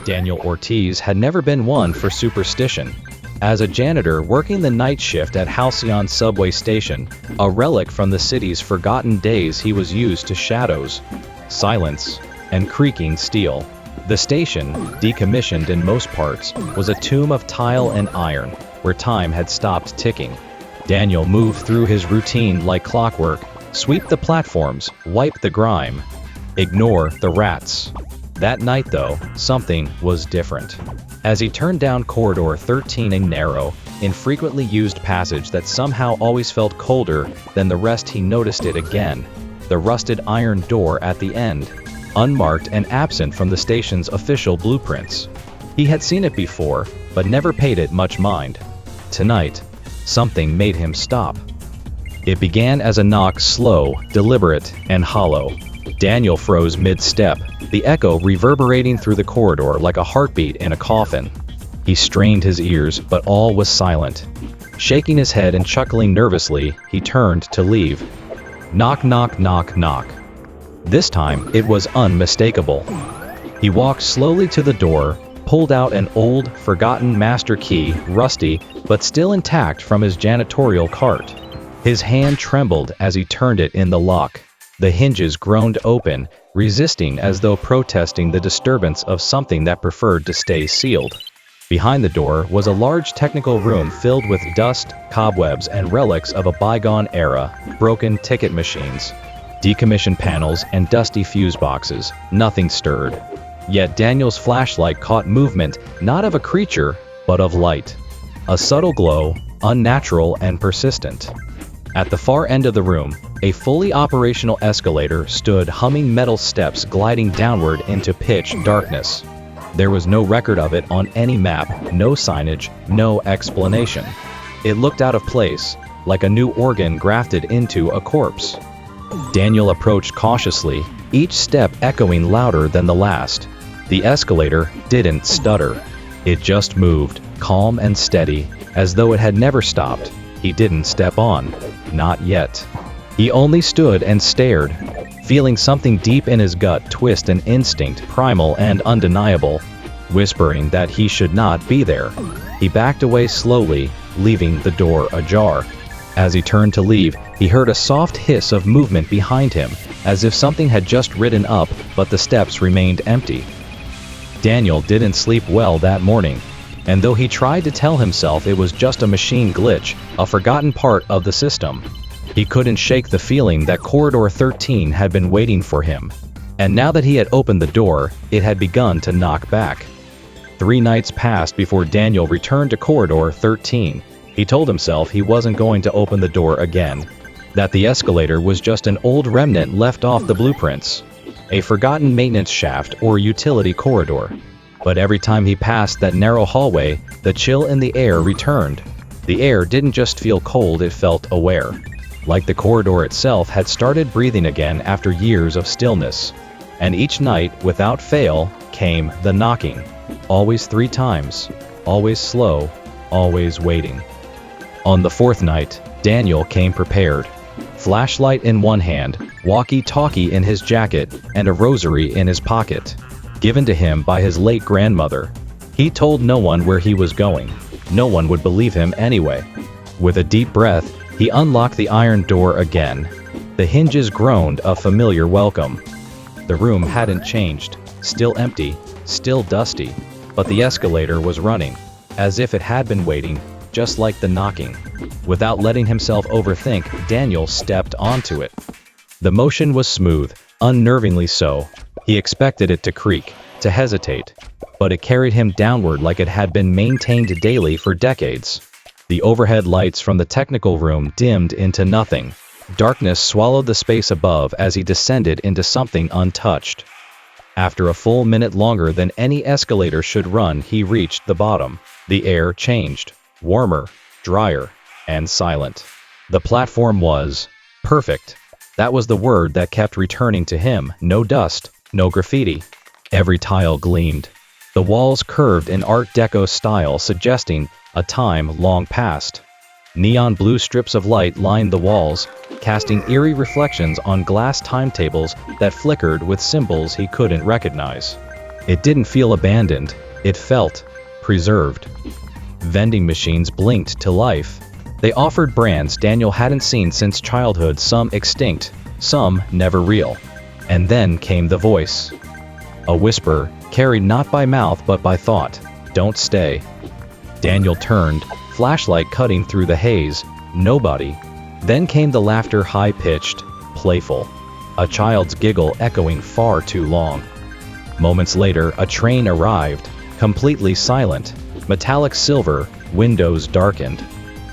Daniel Ortiz had never been one for superstition. As a janitor working the night shift at Halcyon subway station, a relic from the city's forgotten days, he was used to shadows, silence, and creaking steel. The station, decommissioned in most parts, was a tomb of tile and iron, where time had stopped ticking. Daniel moved through his routine like clockwork: sweep the platforms, wipe the grime, ignore the rats. That night, though, something was different. As he turned down corridor 13, a narrow, infrequently used passage that somehow always felt colder than the rest, he noticed it again: the rusted iron door at the end, unmarked and absent from the station's official blueprints. He had seen it before, but never paid it much mind. Tonight, something made him stop. It began as a knock, slow, deliberate, and hollow. Daniel froze mid-step, the echo reverberating through the corridor like a heartbeat in a coffin. He strained his ears, but all was silent. Shaking his head and chuckling nervously, he turned to leave. Knock, knock, knock, knock. This time, it was unmistakable. He walked slowly to the door, pulled out an old, forgotten master key, rusty, but still intact from his janitorial cart. His hand trembled as he turned it in the lock. The hinges groaned open, resisting as though protesting the disturbance of something that preferred to stay sealed. Behind the door was a large technical room filled with dust, cobwebs, and relics of a bygone era: broken ticket machines, decommissioned panels, and dusty fuse boxes. Nothing stirred. Yet Daniel's flashlight caught movement, not of a creature, but of light. A subtle glow, unnatural and persistent. At the far end of the room, a fully operational escalator stood, humming, metal steps gliding downward into pitch darkness. There was no record of it on any map, no signage, no explanation. It looked out of place, like a new organ grafted into a corpse. Daniel approached cautiously, each step echoing louder than the last. The escalator didn't stutter. It just moved, calm and steady, as though it had never stopped. He didn't step on. Not yet. He only stood and stared, feeling something deep in his gut twist, an instinct, primal and undeniable, whispering that he should not be there. He backed away slowly, leaving the door ajar. As he turned to leave, he heard a soft hiss of movement behind him, as if something had just ridden up, but the steps remained empty. Daniel didn't sleep well that morning, and though he tried to tell himself it was just a machine glitch, a forgotten part of the system, he couldn't shake the feeling that corridor 13 had been waiting for him. And now that he had opened the door, it had begun to knock back. 3 nights passed before Daniel returned to corridor 13. He told himself he wasn't going to open the door again, that the escalator was just an old remnant left off the blueprints, a forgotten maintenance shaft or utility corridor. But every time he passed that narrow hallway, the chill in the air returned. The air didn't just feel cold, it felt aware. Like the corridor itself had started breathing again after years of stillness. And each night, without fail, came the knocking. Always 3 times. Always slow. Always waiting. On the 4th night, Daniel came prepared. Flashlight in one hand, walkie-talkie in his jacket, and a rosary in his pocket, given to him by his late grandmother. He told no one where he was going. No one would believe him anyway. With a deep breath, he unlocked the iron door again. The hinges groaned a familiar welcome. The room hadn't changed, still empty, still dusty, but the escalator was running, as if it had been waiting, just like the knocking. Without letting himself overthink, Daniel stepped onto it. The motion was smooth, unnervingly so. He expected it to creak, to hesitate, but it carried him downward like it had been maintained daily for decades. The overhead lights from the technical room dimmed into nothing. Darkness swallowed the space above as he descended into something untouched. After a full minute longer than any escalator should run, he reached the bottom. The air changed, warmer, drier, and silent. The platform was perfect. That was the word that kept returning to him. No dust, no graffiti. Every tile gleamed. The walls curved in Art Deco style, suggesting a time long past. Neon blue strips of light lined the walls, casting eerie reflections on glass timetables that flickered with symbols he couldn't recognize. It didn't feel abandoned, it felt preserved. Vending machines blinked to life. They offered brands Daniel hadn't seen since childhood, some extinct, some never real. And then came the voice. A whisper, carried not by mouth but by thought. Don't stay. Daniel turned, flashlight cutting through the haze. Nobody. Then came the laughter, high-pitched, playful. A child's giggle echoing far too long. Moments later, a train arrived, completely silent, metallic silver, windows darkened.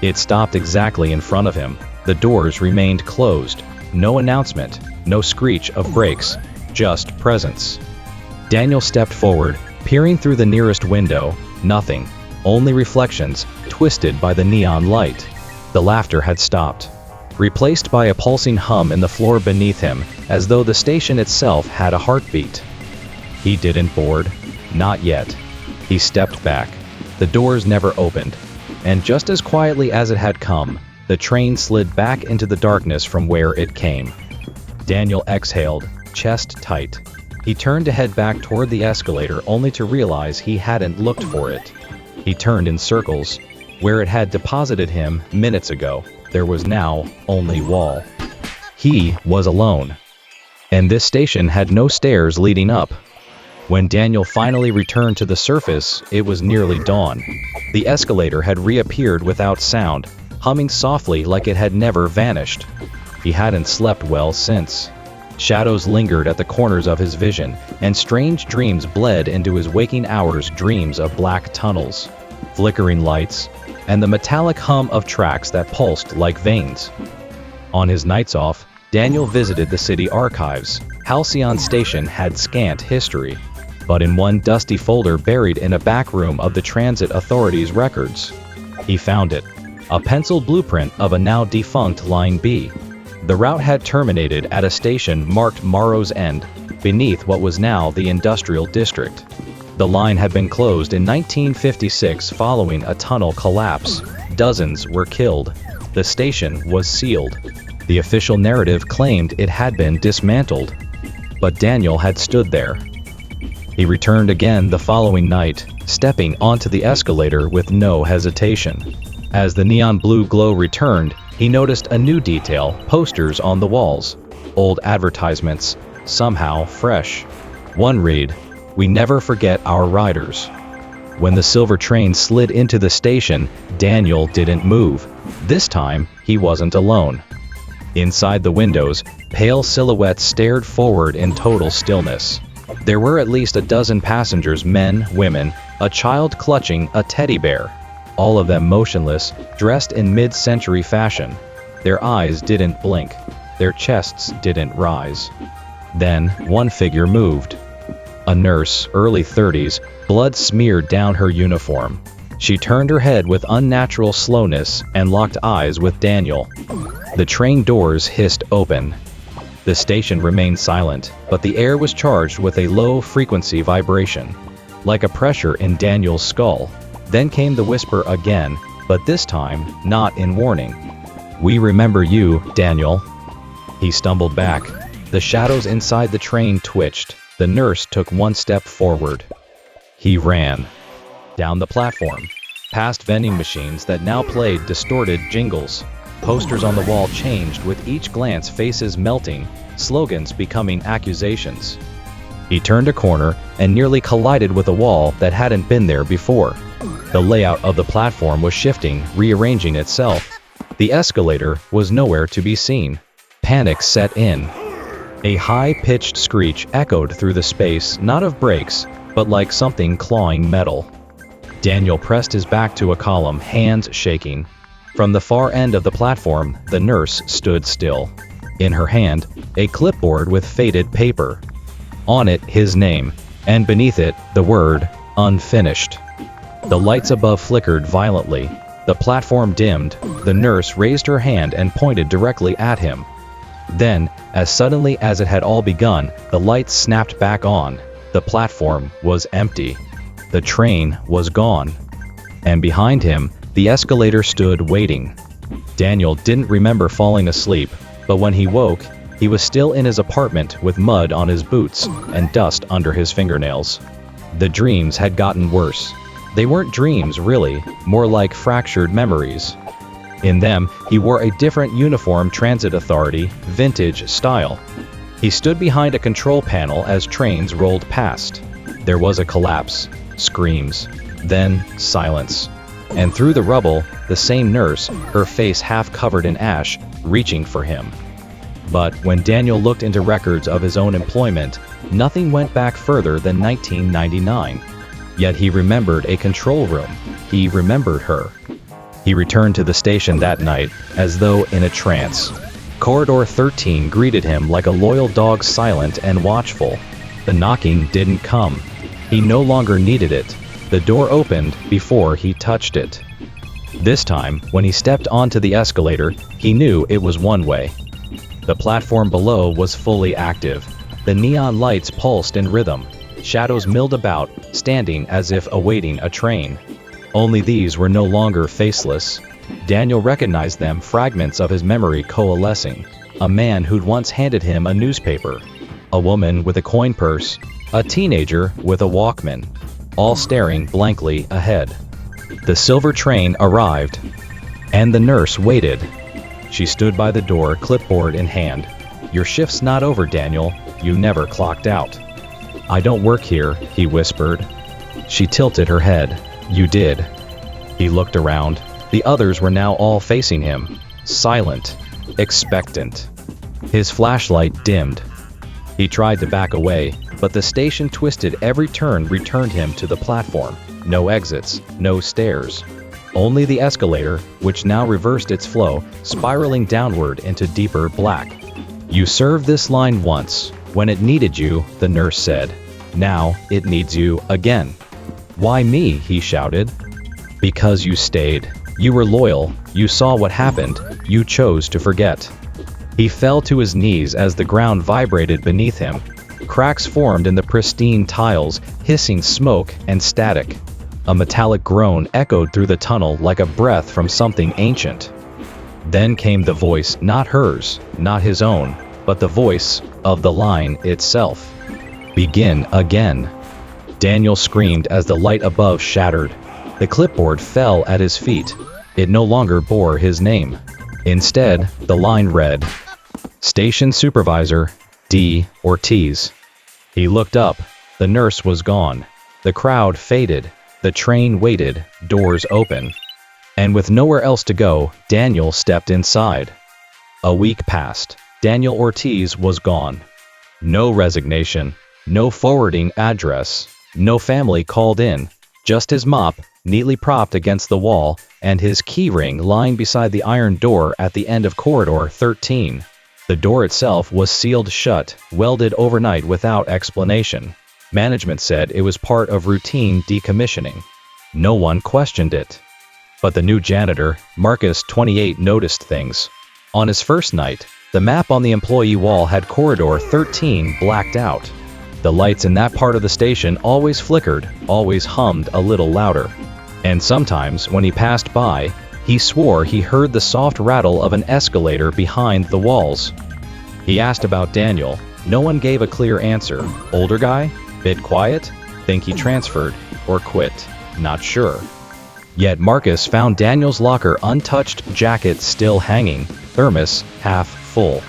It stopped exactly in front of him. The doors remained closed. No announcement, no screech of brakes, just presence. Daniel stepped forward, peering through the nearest window. Nothing, only reflections, twisted by the neon light. The laughter had stopped, replaced by a pulsing hum in the floor beneath him, as though the station itself had a heartbeat. He didn't board. Not yet. He stepped back. The doors never opened. And just as quietly as it had come, the train slid back into the darkness from where it came. Daniel exhaled, chest tight. He turned to head back toward the escalator only to realize he hadn't looked for it. He turned in circles. Where it had deposited him minutes ago, there was now only wall. He was alone. And this station had no stairs leading up. When Daniel finally returned to the surface, it was nearly dawn. The escalator had reappeared without sound, humming softly like it had never vanished. He hadn't slept well since. Shadows lingered at the corners of his vision, and strange dreams bled into his waking hours, dreams of black tunnels, flickering lights, and the metallic hum of tracks that pulsed like veins. On his nights off, Daniel visited the city archives. Halcyon Station had scant history, but in one dusty folder buried in a back room of the Transit Authority's records, he found it. A penciled blueprint of a now defunct Line B. The route had terminated at a station marked Morrow's End, beneath what was now the Industrial District. The line had been closed in 1956 following a tunnel collapse. Dozens were killed. The station was sealed. The official narrative claimed it had been dismantled. But Daniel had stood there. He returned again the following night, stepping onto the escalator with no hesitation. As the neon blue glow returned, he noticed a new detail: posters on the walls. Old advertisements, somehow fresh. One read, "We never forget our riders." When the silver train slid into the station, Daniel didn't move. This time, he wasn't alone. Inside the windows, pale silhouettes stared forward in total stillness. There were at least a dozen passengers, men, women, a child clutching a teddy bear. All of them motionless, dressed in mid-century fashion. Their eyes didn't blink. Their chests didn't rise. Then, one figure moved. A nurse, early 30s, blood smeared down her uniform. She turned her head with unnatural slowness and locked eyes with Daniel. The train doors hissed open. The station remained silent, but the air was charged with a low-frequency vibration, like a pressure in Daniel's skull. Then came the whisper again, but this time, not in warning. "We remember you, Daniel." He stumbled back. The shadows inside the train twitched. The nurse took one step forward. He ran. Down the platform, past vending machines that now played distorted jingles. Posters on the wall changed with each glance, faces melting, slogans becoming accusations. He turned a corner and nearly collided with a wall that hadn't been there before. The layout of the platform was shifting, rearranging itself. The escalator was nowhere to be seen. Panic set in. A high-pitched screech echoed through the space, not of brakes, but like something clawing metal. Daniel pressed his back to a column, hands shaking. From the far end of the platform, the nurse stood still. In her hand, a clipboard with faded paper. On it, his name, and beneath it, the word, "Unfinished." The lights above flickered violently. The platform dimmed. The nurse raised her hand and pointed directly at him. Then, as suddenly as it had all begun, the lights snapped back on. The platform was empty. The train was gone. And behind him, the escalator stood waiting. Daniel didn't remember falling asleep, but when he woke, He was still in his apartment with mud on his boots and dust under his fingernails. The dreams had gotten worse. They weren't dreams, really, more like fractured memories. In them, he wore a different uniform, transit authority, vintage style. He stood behind a control panel as trains rolled past. There was a collapse, screams, then silence. And through the rubble, the same nurse, her face half covered in ash, reaching for him. But when Daniel looked into records of his own employment, nothing went back further than 1999. Yet he remembered a control room. He remembered her. He returned to the station that night, as though in a trance. Corridor 13 greeted him like a loyal dog, silent and watchful. The knocking didn't come. He no longer needed it. The door opened before he touched it. This time, when he stepped onto the escalator, he knew it was one way. The platform below was fully active. The neon lights pulsed in rhythm. Shadows milled about, standing as if awaiting a train. Only these were no longer faceless. Daniel recognized them, fragments of his memory coalescing. A man who'd once handed him a newspaper. A woman with a coin purse. A teenager with a Walkman. All staring blankly ahead. The silver train arrived. And the nurse waited. She stood by the door, clipboard in hand. "Your shift's not over, Daniel. You never clocked out." "I don't work here," he whispered. She tilted her head. "You did." He looked around. The others were now all facing him, silent, expectant. His flashlight dimmed. He tried to back away, but the station twisted. Every turn returned him to the platform. No exits, no stairs. Only the escalator, which now reversed its flow, spiraling downward into deeper black. "You served this line once, when it needed you," the nurse said. "Now it needs you again." "Why me?" he shouted. "Because you stayed. You were loyal. You saw what happened. You chose to forget." He fell to his knees as the ground vibrated beneath him. Cracks formed in the pristine tiles, hissing smoke and static. A metallic groan echoed through the tunnel like a breath from something ancient. Then came the voice, not hers, not his own, but the voice of the line itself. "Begin again." Daniel screamed as the light above shattered. The clipboard fell at his feet. It no longer bore his name. Instead, the line read, "Station Supervisor, D. Ortiz." He looked up. The nurse was gone. The crowd faded. The train waited, doors open. And with nowhere else to go, Daniel stepped inside. A week passed. Daniel Ortiz was gone. No resignation, no forwarding address, no family called in, just his mop, neatly propped against the wall, and his keyring lying beside the iron door at the end of Corridor 13. The door itself was sealed shut, welded overnight without explanation. Management said it was part of routine decommissioning. No one questioned it. But the new janitor, Marcus, 28, noticed things. On his first night, the map on the employee wall had Corridor 13 blacked out. The lights in that part of the station always flickered, always hummed a little louder. And sometimes, when he passed by, he swore he heard the soft rattle of an escalator behind the walls. He asked about Daniel. No one gave a clear answer. Older guy? Bit quiet? Think he transferred? Or quit? Not sure. Yet Marcus found Daniel's locker untouched, jacket still hanging, thermos half full.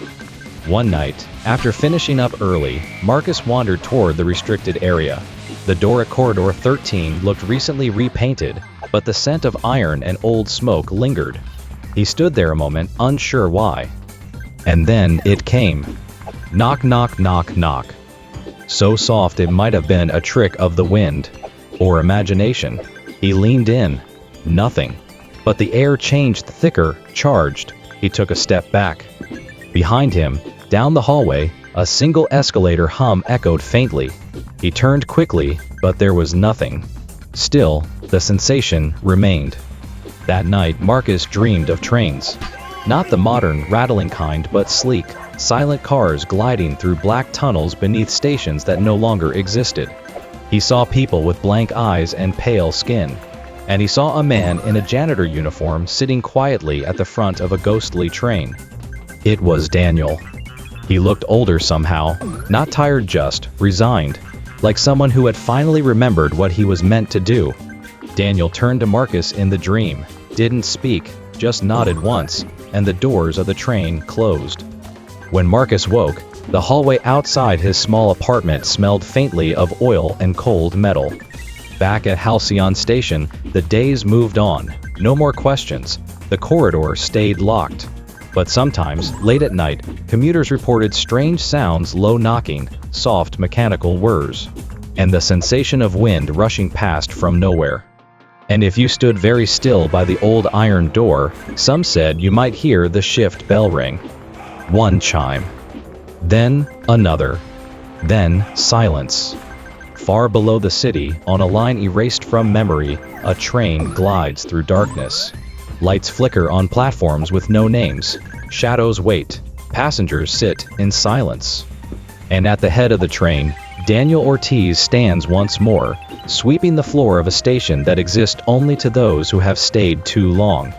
One night, after finishing up early, Marcus wandered toward the restricted area. The door at Corridor 13 looked recently repainted, but the scent of iron and old smoke lingered. He stood there a moment, unsure why. And then it came. Knock, knock, knock, knock. So soft it might have been a trick of the wind. Or imagination. He leaned in. Nothing. But the air changed thicker, charged. He took a step back. Behind him, down the hallway, a single escalator hum echoed faintly. He turned quickly, but there was nothing. Still, the sensation remained. That night, Marcus dreamed of trains. Not the modern, rattling kind, but sleek, silent cars gliding through black tunnels beneath stations that no longer existed. He saw people with blank eyes and pale skin. And he saw a man in a janitor uniform sitting quietly at the front of a ghostly train. It was Daniel. He looked older somehow, not tired, just resigned, like someone who had finally remembered what he was meant to do. Daniel turned to Marcus in the dream, didn't speak, just nodded once, and the doors of the train closed. When Marcus woke, the hallway outside his small apartment smelled faintly of oil and cold metal. Back at Halcyon Station, the days moved on. No more questions. The corridor stayed locked. But sometimes, late at night, commuters reported strange sounds, low knocking, soft mechanical whirs, and the sensation of wind rushing past from nowhere. And if you stood very still by the old iron door, some said you might hear the shift bell ring. One chime. Then another. Then silence. Far below the city, on a line erased from memory, a train glides through darkness. Lights flicker on platforms with no names. Shadows wait. Passengers sit in silence. And at the head of the train, Daniel Ortiz stands once more, sweeping the floor of a station that exists only to those who have stayed too long.